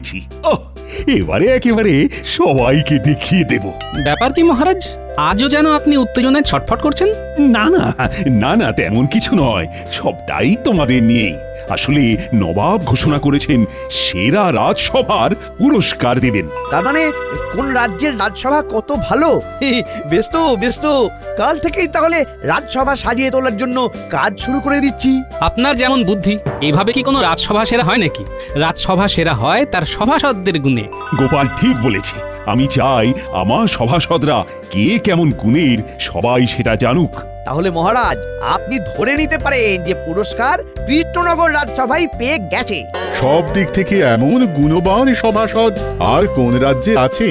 পেয়েছি। এবারে একেবারে সবাইকে দেখিয়ে দেব। ব্যাপার কি মহারাজ, আজও যেন আপনি উত্তেজনায় ছটফট করছেন? না না না না, তেমন কিছু নয়, সবটাই তোমাদের নিয়েই। আসলে নবাব ঘোষণা করেছেন সেরা রাজসভার পুরস্কার দেবেন। তার মানে কোন রাজ্যের রাজসভা কত ভালো। বেশ তো বেশ তো, কাল থেকেই তাহলে রাজসভা সাজিয়ে তোলার জন্য কাজ শুরু করে দিচ্ছি। আপনার যেমন বুদ্ধি, এইভাবে কি কোনো রাজসভা সেরা হয় নাকি? রাজসভা সেরা হয় তার সভাসদদের গুণে। গোপাল ঠিক বলেছে। আমি চাই আমার সভাসদরা কে কেমন গুণের সবাই সেটা জানুক। তাহলে মহারাজ আপনি ধরে নিতে পারেন যে পুরস্কার কৃষ্ণনগর রাজসভায় পেয়ে গেছে। সব দিক থেকে এমন গুণবান সভাসদ আর কোন রাজ্যে আছে?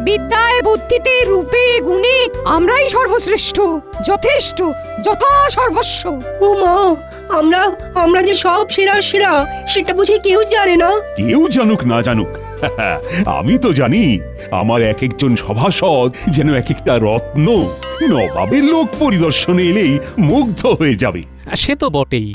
বিদ্যায় বুদ্ধিতে রূপে গুণে আমরাই সর্বশ্রেষ্ঠ, যথেষ্ট, যথা সর্বস্ব। ও মা, আমরা আমরা যে সব সেরা সেরা সেটা বুঝি কেউ জানে না। কেউ জানুক না জানুক, আমি তো জানি। আমার এক একজন সভাসদ যেন এক একটা রত্ন। নবাবের লোক পরিদর্শনে এলেই মুগ্ধ হয়ে যাবে। সে তো বটেই।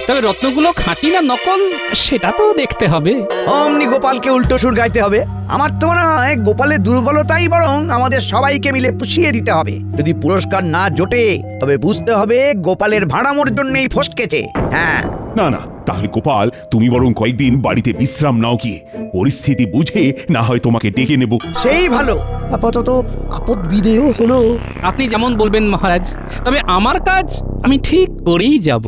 তবে রত্নগুলো খাঁটি না নকল সেটা তো দেখতে হবে। অমনি গোপালকে উল্টো সুর গাইতে হবে। আমার তো মনে হয় গোপালের দুর্বলতাই বরং আমাদের সবাইকে মিলে পুষিয়ে দিতে হবে। যদি পুরস্কার না জোটে তবে বুঝতে হবে গোপালের ভাড়ামোর জন্যই ফসকেছে। হ্যাঁ, না না, তাহলে গোপাল তুমি বরং কয়েকদিন বাড়িতে বিশ্রাম নাও, গিয়ে পরিস্থিতি বুঝে না হয় তোমাকে ডেকে নেব। সেই ভালো। আপাতত আপদ বিদেয় হলো। আপনি যেমন বলবেন মহারাজ, তবে আমার কাজ আমি ঠিক করেই যাব।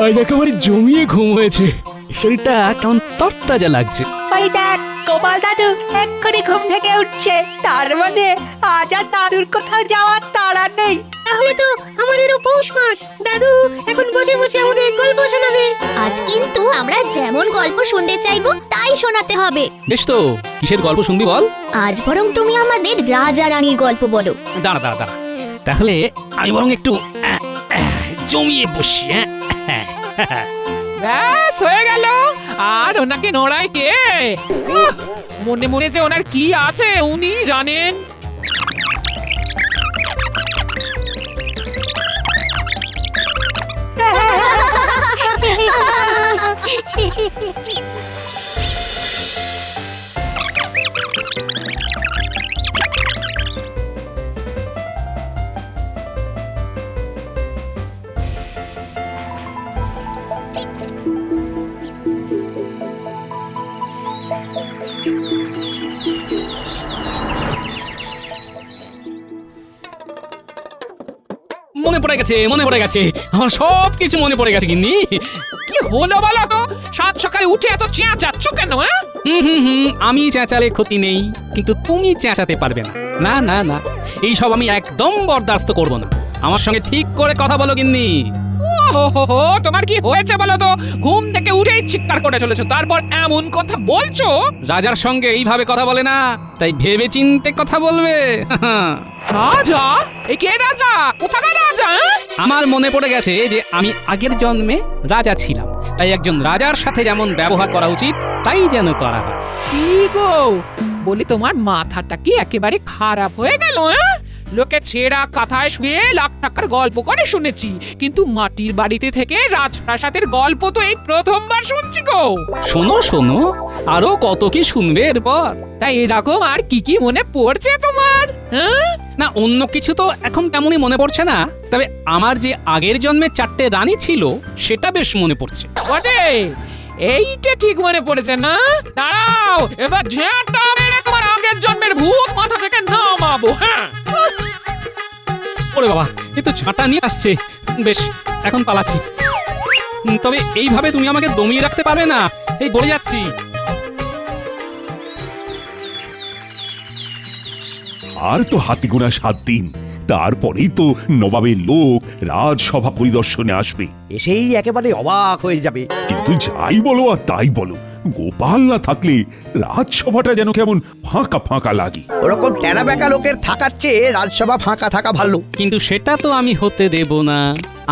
আজ একেবারে জমিয়ে ঘুম হয়েছে, শরীরটা কেমন তরতাজা লাগছে। ওই দেখ, গোপাল দাদু এক্ষুনি ঘুম থেকে উঠছে। তার মানে আজ আর দাদুর কোথাও যাওয়ার তাড়া নেই। তাহলে তো আমাদেরও পৌষ মাস। দাদু এখন বসে বসে আমাদের গল্প শোনাবে। আজ কিন্তু আমরা যেমন গল্প শুনতে চাইবো তাই শোনাতে হবে। বেশ তো, কিসের গল্প শুনবি বল? আজ বরং তুমি আমাদের রাজা রানীর গল্প বলো। দাঁড়া দাঁড়া দাঁড়া, তাহলে আমি বরং একটু জমিয়ে বসি। ব্যাস হয়ে গেল। আর ওনাকে নড়াই কে? মনে মনে যে ওনার কি আছে উনি জানেন। মনে পড়ে গেছে, মনে পড়ে গেছে, আমার সব কিছু মনে পড়ে গেছে। কিন্তু কি হলো বলো তো, সাত সকালে উঠে এত চেঁচাচ্ছ কেন? আমি চেঁচালে ক্ষতি নেই, কিন্তু তুমি চেঁচাতে পারবে না। না না না, এইসব আমি একদম বরদাস্ত করব না। আমার সঙ্গে ঠিক করে কথা বলো গিন্নি। ওহো, তোমার কি হয়েছে বলো তো? ঘুম থেকে উঠেই চিৎকার করে চলেছো, তারপর এমন কথা বলছো। রাজার সঙ্গে এইভাবে কথা বলে না, তাই ভেবে চিন্তে কথা বলবে। রাজা? এ কে রাজা? কোথাকার রাজা? আমার মনে পড়ে গেছে যে আমি আগের জন্মে রাজা ছিলাম, তাই একজন রাজার সাথে যেমন ব্যবহার করা উচিত তাই যেন করা হয়। কি গো, বলি তোমার মাথাটা কি একেবারে খারাপ হয়ে গেল? লোকে ছেঁড়া কাঁথায় শুয়ে লাখ টাকার গল্প করে শুনেছি, কিন্তু মাটির বাড়িতে থেকে রাজপ্রাসাদের গল্প তো এই প্রথমবার শুনছি গো। শোনো শোনো, আরো কত কি শুনবে এরপর। তাই এরকম আর কি কি মনে পড়ছে তোমার? না, অন্য কিছু তো এখন তেমনই মনে পড়ছে না, তবে আমার যে আগের জন্মে 4টে রানী ছিল সেটা বেশ মনে পড়ছে। বটে, এইটা ঠিক মনে পড়েছে না? দাঁড়াও, এবার ঝেঁটা মেরে তোমার আগের জন্মের ভূত মাথা থেকে নামাবো। হ্যাঁ, ওরে বাবা, এ তো ঝাঁটা নিয়ে আসছে। বেশ, এখন পালাচ্ছি। তবে এইভাবে তুমি আমাকে দমিয়ে রাখতে পারবে না, এই বলে যাচ্ছি। আর তো হাতে গোনা 7 দিন, তারপরেই তো নবাবের লোক রাজসভা পরিদর্শনে আসবে। এসেই একেবারে অবাক হয়ে যাবে। কিন্তু যাই বলো আর তাই বলো, গোপাল না থাকলে রাজসভাটা যেন কেমন ফাঁকা ফাঁকা লাগে। ওরকম টেরা বেকা লোকের থাকার চেয়ে রাজসভা ফাঁকা থাকা ভালো। কিন্তু সেটা তো আমি হতে দেব না।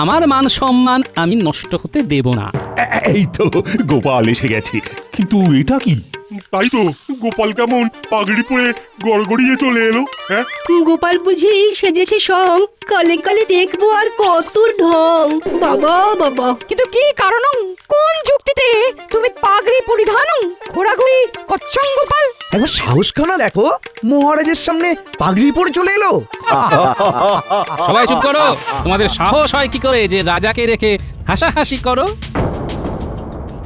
আমার মান সম্মান আমি নষ্ট হতে দেব না। এই তো গোপাল এসে গেছে, কিন্তু এটা কি? তাই তো, গোপাল কেমন পাগড়ি পরে গড়গড়িয়ে চলে এলো। হ্যাঁ, গোপাল বুঝি সেজেছে সং, কলে কলে দেখবো আর কত ঢং। বাবা বাবা, কিন্তু কি কারণ, কোন যুক্তিতে তুমি পাগড়ি পরিধান ঘোরাঘুরি করছং গোপাল? একবার সাহসখানা দেখো, মহারাজের সামনে পাগড়ি পরে চলে এলো। সবাই চুপ করো। তোমাদের সাহস হয় কি করে যে রাজাকে রেখে হাসাহাসি করো?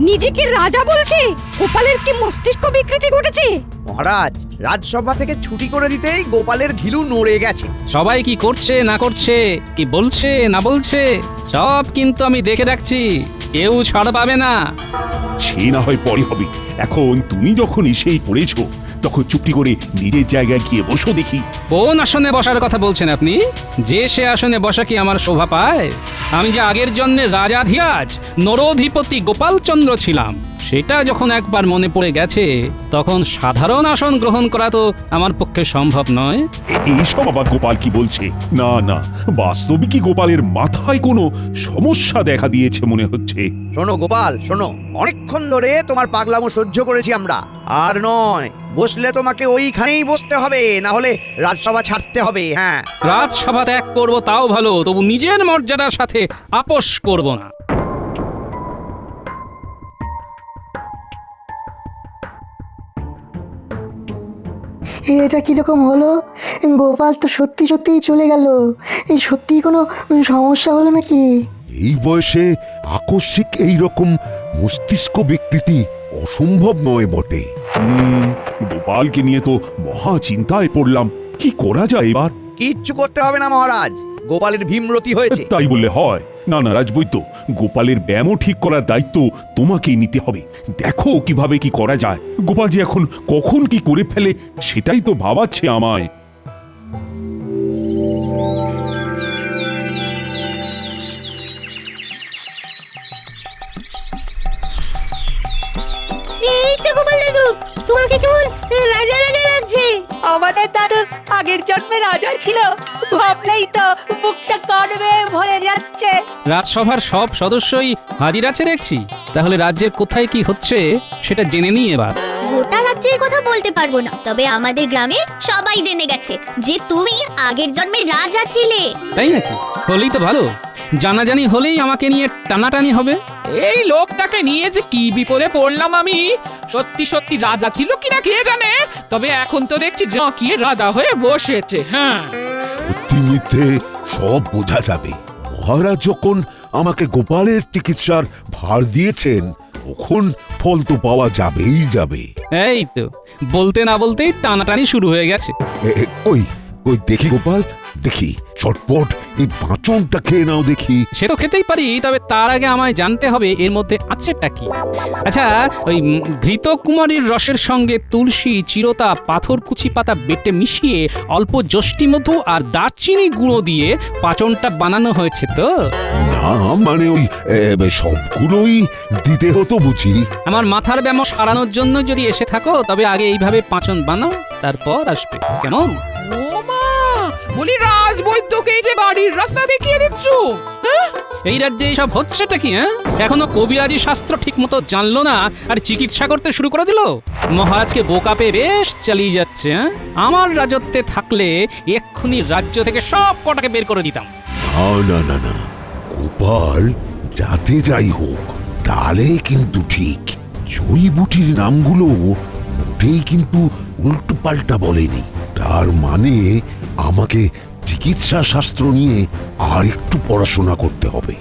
নিজেকে রাজা বলছে, গোপালের কি মস্তিষ্ক বিকৃতি ঘটেছে? মহারাজ, রাজসভা থেকে ছুটি করে দিতেই গোপালের ঘিলু নড়ে গেছে। সবাই কি করছে না করছে, কি বলছে না বলছে, সব কিন্তু আমি দেখে রাখছি। কেউ ছাড় পাবে না। সে না হয় পরে হবে, এখন তুমি যখন এসেই পড়েছো তখন চুপটি করে নিজের জায়গায় গিয়ে বসো দেখি। কোন আসনে বসার কথা বলছেন আপনি? যে সে আসনে বসা কি আমার শোভা পায়? আমি যে আগের জন্মে রাজাধিরাজ নরোধিপতি গোপালচন্দ্র ছিলাম, সেটা যখন একবার মনে পড়ে গেছে, তখন সাধারণ আসন গ্রহণ করা তো আমার পক্ষে সম্ভব নয়। এইসব আবার গোপাল কি বলছে? না না, বাস্তবে কি গোপালের মাথায় কোনো সমস্যা দেখা দিয়েছে মনে হচ্ছে। শোনো গোপাল, শোনো, অনেকক্ষণ ধরে তোমার পাগলামো সহ্য করেছি আমরা। আর নয়, বসলে তোমাকে ওইখানেই বসতে হবে, না হলে রাজসভা ছাড়তে হবে। হ্যাঁ, রাজসভা ত্যাগ করবো তাও ভালো, তবু নিজের মর্যাদার সাথে আপোষ করব না। এটা কিরকম হলো? গোপাল তো সত্যি সত্যিই চলে গেল। এই সত্যি কোনো সমস্যা হলো নাকি? এই বয়সে আকস্মিক এই রকম মস্তিষ্ক বিকৃতি অসম্ভব নয় বটে। গোপালকে নিয়ে তো মহা চিন্তায় পড়লাম, কি করা যায় এবার? কিচ্ছু করতে হবে না মহারাজ, গোপালের ভীমরতি হয়েছে। তাই বললে হয়? না না রাজবৈদ্য, গোপালের ব্যায়ামও ঠিক করার দায়িত্ব তোমাকেই নিতে হবে। দেখো কিভাবে কি করা যায়। গোপাল যে এখন কখন কি করে ফেলে সেটাই তো ভাবাচ্ছে আমায়। এই তো গোপাল দাদু, তোমাকে কেমন রাজা রাজা লাগছে। আমাদের দাদু আগের জন্মে রাজা ছিল, ভাবলেই তো বুকটা গর্বে ভরে যাচ্ছে। রাজসভার সব সদস্যই হাজির আছে দেখছি। তাহলে রাজ্যের কোথায় কি হচ্ছে সেটা জেনে নিই এবার। গোটা রাজ্যের কথা বলতে পারবো না, তবে আমাদের গ্রামে সবাই জেনে গেছে যে তুমি আগের জন্মের রাজা ছিলে। তাই নাকি? হলেই তো ভালো। জানাজানি হলেই আমাকে নিয়ে টানাটানি হবে। এই লোকটাকে নিয়ে যে কি বিপদে পড়লাম আমি। সত্যি সত্যি রাজা ছিল কিনা কে জানে, তবে এখন তো দেখছি জাঁকিয়ে রাজা হয়ে বসেছে। হ্যাঁ, সত্যি মিথ্যে সব বোঝা যাবে। মহারাজ যখন আমাকে গোপালের চিকিৎসার ভার দিয়েছেন, তখন ফল তো পাওয়া যাবেই যাবে। এই তো বলতে না বলতেই টানাটানি শুরু হয়ে গেছে। ওই ওই দেখি গোপাল, দেখি চটপট এই পাঁচনটা খেয়ে নাও দেখি। সে তো খেতেই পারি, তবে তার আগে আমায় জানতে হবে এর মধ্যে আছেটা কি। আচ্ছা, ওই ঘৃত কুমারীর রসের সঙ্গে তুলসী, চিরতা, পাথরকুচি পাতা বেটে মিশিয়ে অল্প যষ্টি মধু আর দারচিনি গুঁড়ো দিয়ে পাচনটা বানানো হয়েছে তো? না মানে ওই সবগুলোই দিতে হতো বুঝি। আমার মাথার ব্যামো সারানোর জন্য যদি এসে থাকো, তবে আগে এইভাবে পাচন বানাও, তারপর আসবে। কেমন? ও মা, বলি রাজবৈদ্যকে এই যে বাড়ির রাস্তা দেখিয়ে দিচ্ছ। হ্যাঁ, এই রাজ্যে এইসব হচ্ছেটা কি? হ্যাঁ, এখনো কবিরাজি শাস্ত্র ঠিক মতো জানলো না আর চিকিৎসা করতে শুরু করে দিল। মহারাজকে বোকা পেয়ে বেশ চালিয়ে যাচ্ছে। হ্যাঁ, আমার রাজত্বে থাকলে এক্ষুনি রাজ্য থেকে সব কটাকে বের করে দিতাম। না না না না, গোপাল যাতে যাই হোক তাহলে কিন্তু ঠিক। জড়িবুটির নামগুলো মোটেই কিন্তু উল্টো পাল্টা বলেনি। তার মানে আমাকে চিকিৎসা শাস্ত্র নিয়ে আর একটু পড়াশোনা করতে হবে।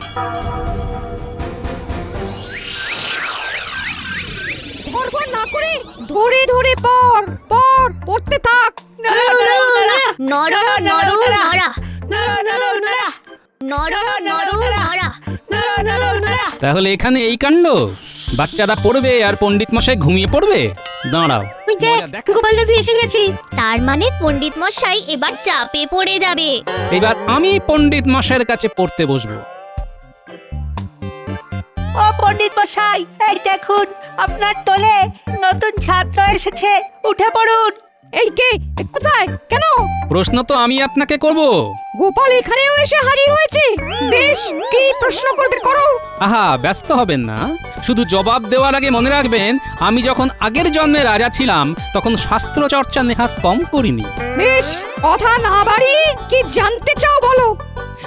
ধরফর না করে ধরে ধরে পড়তে থাক। নর নর নরা, নর নর নরা। তাহলে এখানে এই কাণ্ড? বাচ্চারা পড়বে আর পণ্ডিত মশাই ঘুমিয়ে পড়বে? দাঁড়াও, ওই দেখ, গোপাল দাদু এসে গেছে। তার মানে পণ্ডিত মশাই এবার চাপে পড়ে যাবে। এবার আমি পণ্ডিত মশাইয়ের কাছে পড়তে বসবো। ও পণ্ডিত মশাই, এই দেখুন আপনার দলে নতুন ছাত্র এসেছে, উঠে পড়ুন। এই কে? কোথায়? কেন? প্রশ্ন তো আমি আপনাকে করব। গোপাল এখানেও এসে হাজির হয়েছে। বেশ, কি প্রশ্ন করবে করো। আহা, ব্যস্ত হবেন না। শুধু জবাব দেওয়ার আগে মনে রাখবেন, আমি যখন আগের জন্মে রাজা ছিলাম তখন শাস্ত্র চর্চা নেহাত কম করিনি। বেশ, কথা না বাড়িয়ে কি জানতে চাও বলো।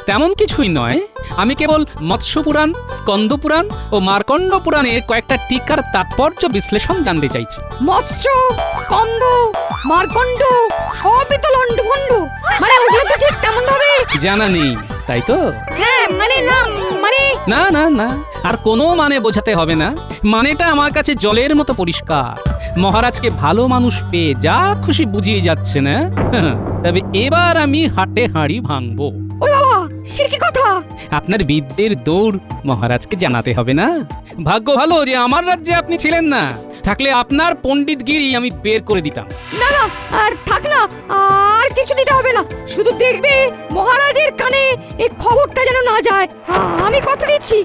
তেমন কিছুই নয়, আমি কেবল মৎস্য পুরাণ, স্কন্দ পুরাণ ও মার্কণ্ড পুরাণের কয়েকটা টিকার তাৎপর্য বিশ্লেষণ জানতে চাইছি। মৎস্য, স্কন্দ, মার্কণ্ড সবই তো লন্ডভন্ড। মানে ওগুলো তো ঠিক তেমন ভাবে জানা নেই, তাই তো? হ্যাঁ, মানে না, মানে না না না, আর কোনো মানে বোঝাতে হবে না। মানেটা আমার কাছে জলের মতো পরিষ্কার। মহারাজকে ভালো মানুষ পেয়ে যা খুশি বুঝিয়ে যাচ্ছে না। তবে এবার আমি হাটে হাঁড়ি ভাঙবো। ও বাবা, সে কি কথা? আপনার বিদ্যের দৌড় মহারাজকে জানাতে হবে না। ভাগ্য ভালো যে আমার রাজ্যে আপনি ছিলেন না, থাকলে আপনার পণ্ডিতগিরি আমি বের করে দিতাম। না না, আর থাক না, আর কিছু দিতে হবে না। শুধু দেখবে মহারাজের কানে এই খবরটা যেন না যায়। আমি কথা দিচ্ছি,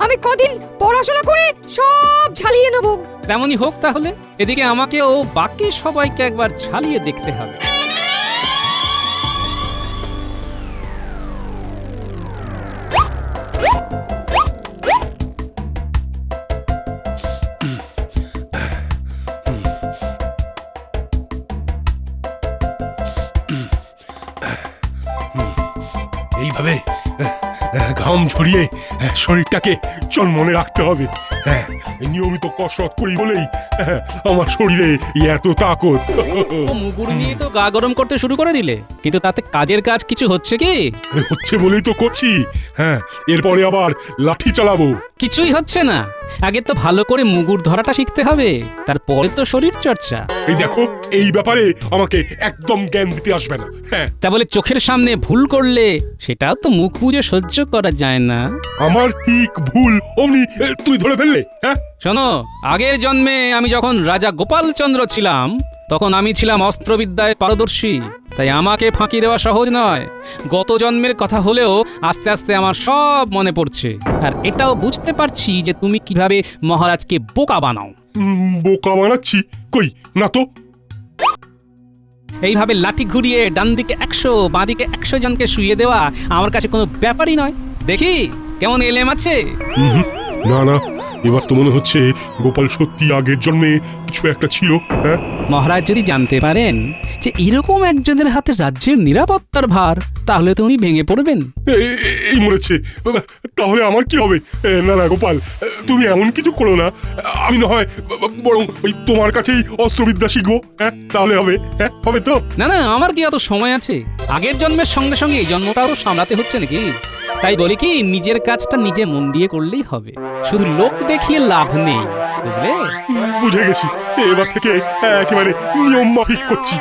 আমি কদিন পড়াশোনা করে সব ঝালিয়ে নেব। তেমনই হোক তাহলে। এদিকে আমাকে ও বাকি সবাইকে একবার ঝালিয়ে দেখতে হবে। এইভাবে ঘাম ঝরিয়ে শরীরটাকে চনমনে রাখতে হবে। নিয়মিত কসরত করি বলেই আমার শরীরে এত তাকত। মুগুর নিয়ে তো গা গরম করতে শুরু করে দিলে, কিন্তু তাতে কাজের কাজ কিছু হচ্ছে কি? হচ্ছে বলেই তো করছি। এরপরে আবার লাঠি চালাবো। কিছুই হচ্ছে না। আগে তো ভালো করে মুগুর ধরাটা শিখতে হবে, তারপরে তো শরীর চর্চা। এই দেখো, এই ব্যাপারে আমাকে একদম জ্ঞান দিতে আসবে না। তা বলে চোখের সামনে ভুল করলে সেটাও তো মুখ বুজে সহ্য করা যায় না। আমার ঠিক ভুল অমনি তুই ধরে ফেললে। শোনো, আগের জন্মে আমি যখন রাজা গোপালচন্দ্র ছিলাম তখন আমি ছিলাম অস্ত্রবিদ্যায় পারদর্শী, তাই আমাকে ফাঁকি দেওয়া সহজ নয়। গত জন্মের কথা হলেও আস্তে আস্তে আমার সব মনে পড়ছে, আর এটাও বুঝতে পারছি যে তুমি কিভাবে মহারাজকে বোকা বানাও। বোকা বানাচ্ছি? কই না তো। এইভাবে লাঠি ঘুরিয়ে ডান দিকে 100 বাঁ দিকে 100 জনকে শুইয়ে দেওয়া আমার কাছে কোনো ব্যাপারই নয়। দেখি কেমন এলেম আছে। না না, এবার তো মনে হচ্ছে গোপাল সত্যি আগের জন্মে কিছু একটা ছিল। মহারাজ যদি জানতে পারেন যে এরকম একজনের হাতে রাজ্যের নিরাপত্তার ভার, তাহলে তো উনি ভেঙে পড়বেন। এই মরেছে, তাহলে আমার কি হবে? না না গোপাল, তুমি এমন কিছু করো না। আমি না হয় বরং ওই তোমার কাছেই অস্ত্রবিদ্যা শিখবো। তাহলে হবে? হবে তো? না না, আমার কি অত সময় আছে? আগের জন্মের সঙ্গে সঙ্গে এই জন্মটাও সামলাতে হচ্ছে নাকি? তাই বলি কি, নিজের কাজটা নিজে মন দিয়ে করলেই হবে, শুধু লোক দেখিয়ে লাভ নেই, বুঝলে? বুঝে গেছি, এবার থেকে একেবারে নিয়ম মাফিক করছি।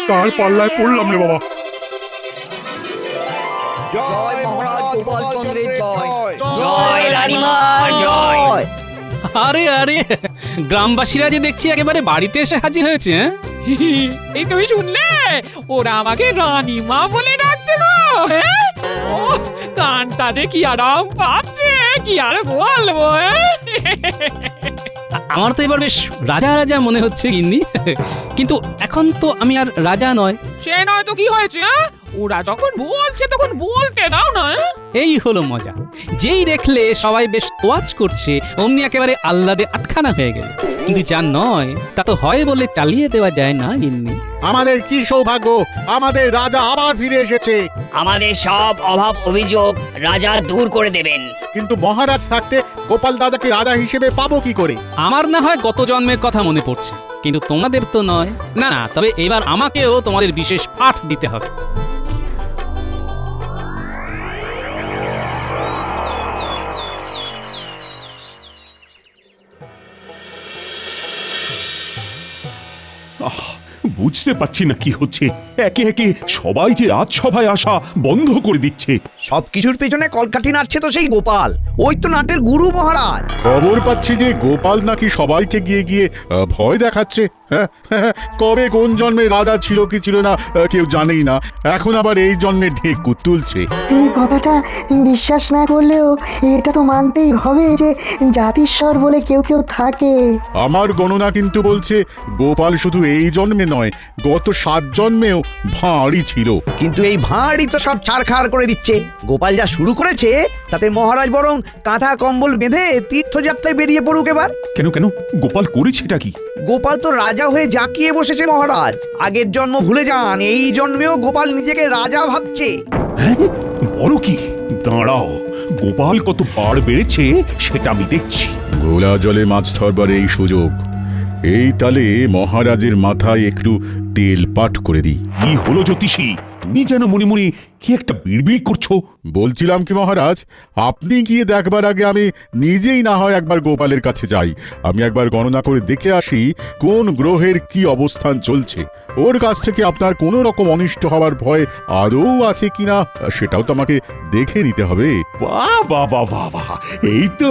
তার পাল্লায় পড়লাম রে বাবা। জয় মহারাজ গোপালচন্দ্রের জয়। জয় রানীমার জয়। আরে আরে, গ্রামবাসীরা যে দেখছি একেবারে বাড়িতে এসে হাজির হয়েছে। এই তুমি শুনলে? ওরা আমাকে রানীমা বলে ডাকছে গো। কানটা যে কি আরাম পাচ্ছে, কি আর বলবো। আমার তো এবার বেশ রাজা রাজা মনে হচ্ছে গিন্নি। কিন্তু এখন তো আমি আর রাজা নয়। সে নয় তো কি হয়েছে? ওরা যখন বলছে তখন বলতে দাও না। এই হলো মজা। যেই দেখলে সবাই বেশ তোয়াজ করছে, অমনি একেবারে আহ্লাদে আটখানা হয়ে গেল। কিন্তু যা নয় তা তো হয় বলে চালিয়ে দেওয়া যায় না গিন্নি। আমাদের কি সৌভাগ্য, আমাদের রাজা আবার ফিরে এসেছে। আমাদের সব অভাব অভিযোগ রাজা দূর করে দেবেন। কিন্তু মহারাজ থাকতে গোপাল দাদাকে রাজা হিসেবে পাবো কি করে? আমার না হয় গত জন্মের কথা মনে পড়ছে, কিন্তু তোমাদের তো নয়। না না, তবে এবার আমাকেও তোমাদের বিশেষ পাঠ দিতে হবে। বুঝতে পারছি না কি হচ্ছে। একে একে সবাই যে রাজসভায় আসা বন্ধ করে দিচ্ছে। সবকিছুর পেছনে কলকাঠি নাড়ছে তো সেই গোপাল, ওই তো নাটের গুরু মহারাজ। খবর পাচ্ছি যে গোপাল নাকি সবাইকে গিয়ে গিয়ে ভয় দেখাচ্ছে। হ্যাঁ, কবে কোন জন্মে রাজা ছিল কি ছিল না কেউ জানেই না, এখন আবার এই জন্মে ঢেকুর তুলছে। এই কথাটা বিশ্বাস না করলেও এটা তো মানতেই হবে যে জাতিস্বর বলে কেউ কেউ থাকে। আমার গণনা কিন্তু বলছে গোপাল শুধু এই জন্মে নয়, গত 7 জন্মেও ভাঁড়ই ছিল। কিন্তু এই ভাঁড়ই তো সব ছাড়খাড় করে দিচ্ছে। গোপাল যা শুরু করেছে তাতে মহারাজ বরং কাঁথা কম্বল বেঁধে তীর্থযাত্রায় বেরিয়ে পড়ুক এবার। কেন কেন গোপাল করেছেটা কি? গোপাল তো রাজা হয়ে জাঁকিয়ে বসেছে মহারাজ। আগের জন্ম ভুলে যান, এই জন্মেও গোপাল নিজেকে রাজা ভাবছে। হ্যাঁ, বড় কি? দাঁড়াও, গোপাল কত বাড় বেড়েছে সেটা আমি দেখছি। ঘোলা জলে মাছ ধরবার এই সুযোগ, এই তালে মহারাজের মাথায় একটু তেল পাট করে দিই। কি হলো জ্যোতিষী? তুমি যেন মনে মনে কি একটা বিড়বিড় করছো। বলছিলাম কি মহারাজ, আপনি গিয়ে দেখবার আগে আমি নিজেই না হয় একবার গোপালের কাছে যাই। আমি একবার গণনা করে দেখে আসি কোন গ্রহের কি অবস্থান চলছে। ওর কাছ থেকে আপনার কোনো রকম অনিষ্ট হওয়ার ভয় আদৌ আছে কিনা সেটাও তো আমাকে দেখে নিতে হবে। বাহ বাহ বাহ বাহ বাহ, এই তো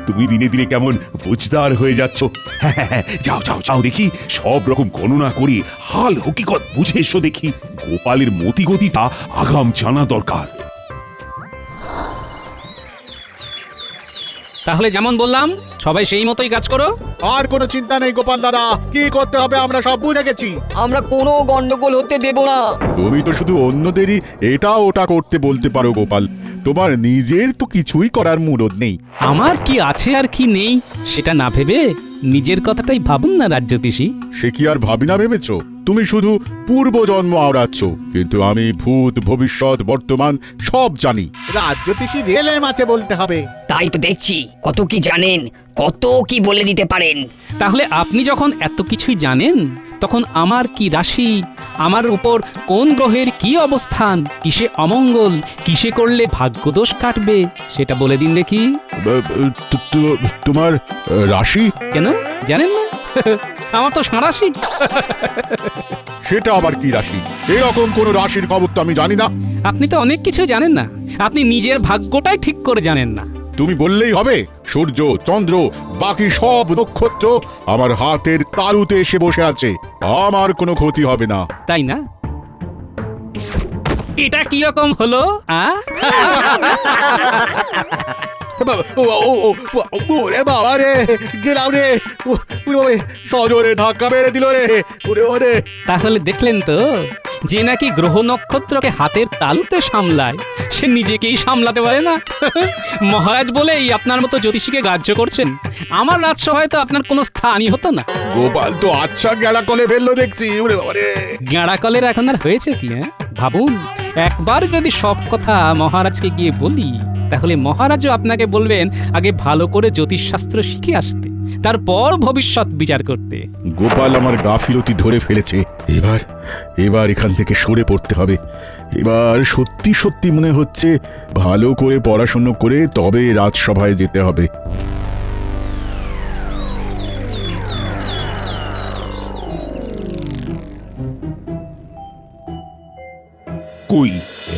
তুমি দিনে দিনে কেমন বুঝদার হয়ে যাচ্ছ। হ্যাঁ, যাও যাও যাও দেখি, সব রকম গণনা করে হাল হকিকত বুঝে এসো দেখি। গোপালের মতিগতিটা আগাম জানা দরকার। তাহলে যেমন বললাম সবাই সেই মতোই কাজ করো। আর কোনো চিন্তা নেই গোপাল দাদা, কি করতে হবে আমরা সব বুঝে গেছি। আমরা কোনো গন্ডগোল হতে দেব না। তুমি তো শুধু অন্যদেরই এটা ওটা করতে বলতে পারো গোপাল, তোমার নিজের তো কিছুই করার মুরদ নেই। আমার কি আছে আর কি নেই সেটা না ভেবে নিজের কথাটাই ভাবুন না রাজ্যতীষী। সে কি আর ভাবি না ভেবেছ? তুমি শুধু পূর্বজন্ম আওড়াচ্ছ, কিন্তু আমি ভূত ভবিষ্যৎ বর্তমান সব জানি। রাজ্যতীষী রেলে মাছে বলতে হবে। তাই তো দেখছি কত কি জানেন, কত কি বলে দিতে পারেন। তাহলে আপনি যখন এত কিছুই জানেন, তখন আমার কি রাশি, আমার উপর কোন গ্রহের কি অবস্থান, কিসে অমঙ্গল, কিসে করলে ভাগ্যদোষ কাটবে সেটা বলে দিন দেখি। তোমার রাশি? কেন জানেন না? আমার তো সাঁড়াশি। সেটা আবার কি রাশি? এরকম কোন রাশির খবর তো আমি জানি না। আপনি তো অনেক কিছু জানেন না, আপনি নিজের ভাগ্যটাই ঠিক করে জানেন না। তুমি বললেই হবে? সূর্য চন্দ্র বাকি সব নক্ষত্র আমার হাতের তালুতে এসে বসে আছে, আমার কোনো ক্ষতি হবে না, তাই না? এটা কি রকম হলো? বাবা রে, গেলাম রে, সজোরে ধাক্কা মেরে দিল রে। ওরে তাহলে দেখলেন তো, যে নাকি গ্রহ নক্ষত্রকে হাতের তালুতে সামলায় সে নিজেকেই সামলাতে পারে না। মহারাজ বলেই আপনার মতো জ্যোতিষীকে গ্রাহ্য করছেন। আমার রাজসভায় তো আপনার কোনো স্থানই হতো না। গোপাল তো আচ্ছা গেলা কলে ফেললো দেখছি। গাঁড়া কলের এখন আর হয়েছে কি? ভাবুন, একবার যদি সব কথা মহারাজকে গিয়ে বলি, তাহলে মহারাজও আপনাকে বলবেন আগে ভালো করে জ্যোতিষশাস্ত্র শিখে আসতে, তারপর ভবিষ্যৎ বিচার করতে। গোপাল আমার গাফিলতি ধরে ফেলেছে, এবার এখান থেকে সরে পড়তে হবে। এবার সত্যি সত্যি মনে হচ্ছে ভালো করে পড়াশোনা করে তবে রাজসভায় যেতে হবে। কই,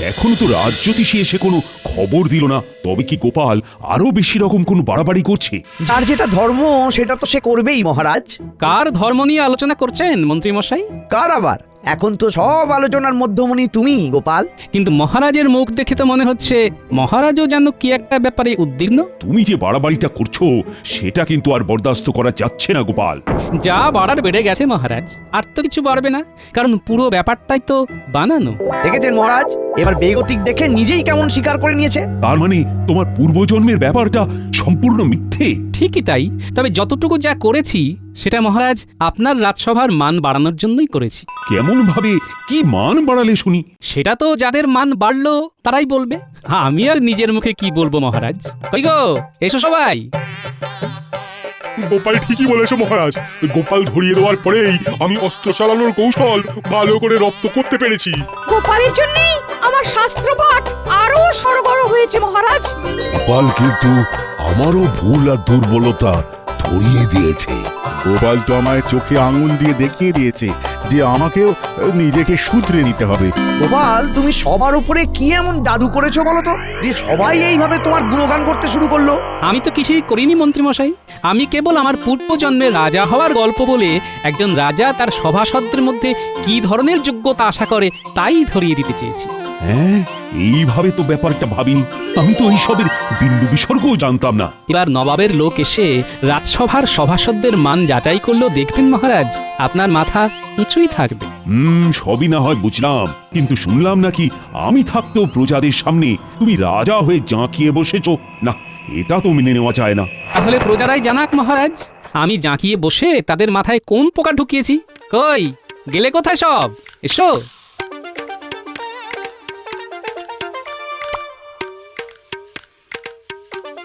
এখনো তো রাজ্যতীষী এসে কোনো খবর দিল না। তবে কি গোপাল আরো বেশি রকম কোন বাড়াবাড়ি করছে? যার যেটা ধর্ম সেটা তো সে করবেই মহারাজ। কার ধর্ম নিয়ে আলোচনা করছেন মন্ত্রী মশাই? কার আবার? এখন তো সব আলোচনার মধ্যমণি তুমি গোপাল। কিন্তু মহারাজের মুখ দেখে তো মনে হচ্ছে মহারাজও যেন কি একটা ব্যাপারে উদ্বিগ্ন। তুমি যে বাড়াবাড়িটা করছো সেটা কিন্তু আর বরদাস্ত করা যাচ্ছে না গোপাল। যা বাড়ার বেড়ে গেছে মহারাজ, আর তো কিছু বাড়বে না, কারণ পুরো ব্যাপারটাই তো বানানো। দেখেছেন মহারাজ, এবার বেগতিক দেখে নিজেই কেমন স্বীকার করে নিয়েছে। তার মানে তোমার পূর্বজন্মের ব্যাপারটা সম্পূর্ণ মিথ্যে? ঠিকই তাই, তবে যতটুকু যা করেছি সেটা মহারাজ আপনার রাজসভার মান বাড়ানোর জন্যই করেছি। কেমন ভাবে, কি মান বাড়ালে শুনি? সেটা তো যাদের মান বাড়লো তারাই বলবে, আমি আর নিজের মুখে কি বলবো মহারাজ। কই গো, এসো সবাই। গোপাল ঠিকই বলেছে মহারাজ। গোপাল ধরিয়ে দেওয়ার পরেই আমি অস্ত্র চালানোর কৌশল ভালো করে রপ্ত করতে পেরেছি। গোপালের জন্যই আমার শাস্ত্রপাঠ আরো সরগর হয়েছে মহারাজ। গোপাল কিন্তু আমারও ভুল আর দুর্বলতা ধরিয়ে দিয়েছে। গোপাল তো আমায় চোখে আঙুল দিয়ে দেখিয়ে দিয়েছে যে আমাকেও নিজেকে শুধরে নিতে হবে। গোপাল, তুমি সবার উপরে কি এমন জাদু করেছো বলো তো, যে সবাই এইভাবে তোমার গুণগান করতে শুরু করলো? আমি তো কিছুই করিনি মন্ত্রীমশাই। আমি কেবল আমার পূর্বজন্মে রাজা হওয়ার গল্প বলে একজন রাজা তার সভাসদদের মধ্যে কি ধরনের যোগ্যতা আশা করে তাই ধরিয়ে দিতে চেয়েছি। হ্যাঁ, এইভাবে তো ব্যাপারটা ভাবিনি। আমি তো এইসবের বিন্দু বিসর্গও জানতাম না। এবার নবাবের লোক এসে রাজসভার সভাসদদের মান যাচাই করলেও দেখবেন মহারাজ, আপনার মাথা উঁচুই থাকবে। সবই না হয় বুঝলাম, কিন্তু শুনলাম নাকি আমি থাকতেও প্রজাদের সামনে তুমি রাজা হয়ে জাঁকিয়ে বসেছো। না, এটা তো মেনে নেওয়া যায় না। তাহলে প্রজারাই জানাক মহারাজ, আমি জাঁকিয়ে বসে তাদের মাথায় কোন পোকা ঢুকিয়েছি। কই গেলে কোথায় সব? এসো।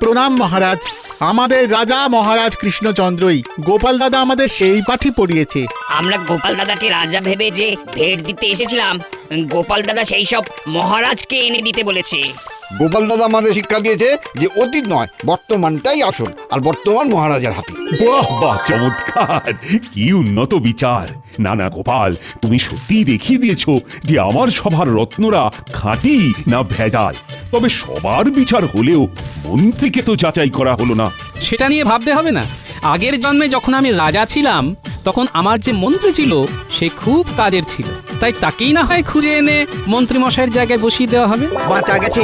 প্রণাম মহারাজ। আমাদের রাজা মহারাজ কৃষ্ণচন্দ্রই, গোপাল দাদা আমাদের সেই পাঠই পড়িয়েছে। আমরা গোপাল দাদাকে রাজা ভেবে যে ভেট দিতে এসেছিলাম, গোপাল দাদা সেই সব মহারাজকে এনে দিতে বলেছে। গোপাল দাদা আমাদের শিক্ষা দিয়েছে যে অতীত নয়, বর্তমানটাই আসল, আর বর্তমান মহারাজার হাতে। বাহ বাহ, চমৎকার! কি উন্নত বিচার! না না গোপাল, তুমি সত্যিই দেখিয়ে দিয়েছো যে আমার সভার রত্নরা খাঁটি না ভেজাল। তবে সবার বিচার হলেও মন্ত্রীকে তো যাচাই করা হলো না। সেটা নিয়ে ভাবতে হবে না। আগের জন্মে যখন আমি রাজা ছিলাম তখন আমার যে মন্ত্রী ছিল সে খুব কাজের ছিল, তাই তাকেই না হয় খুঁজে এনে মন্ত্রী মশাইয়ের জায়গায় বসিয়ে দেওয়া হবে। বাঁচা গেছে,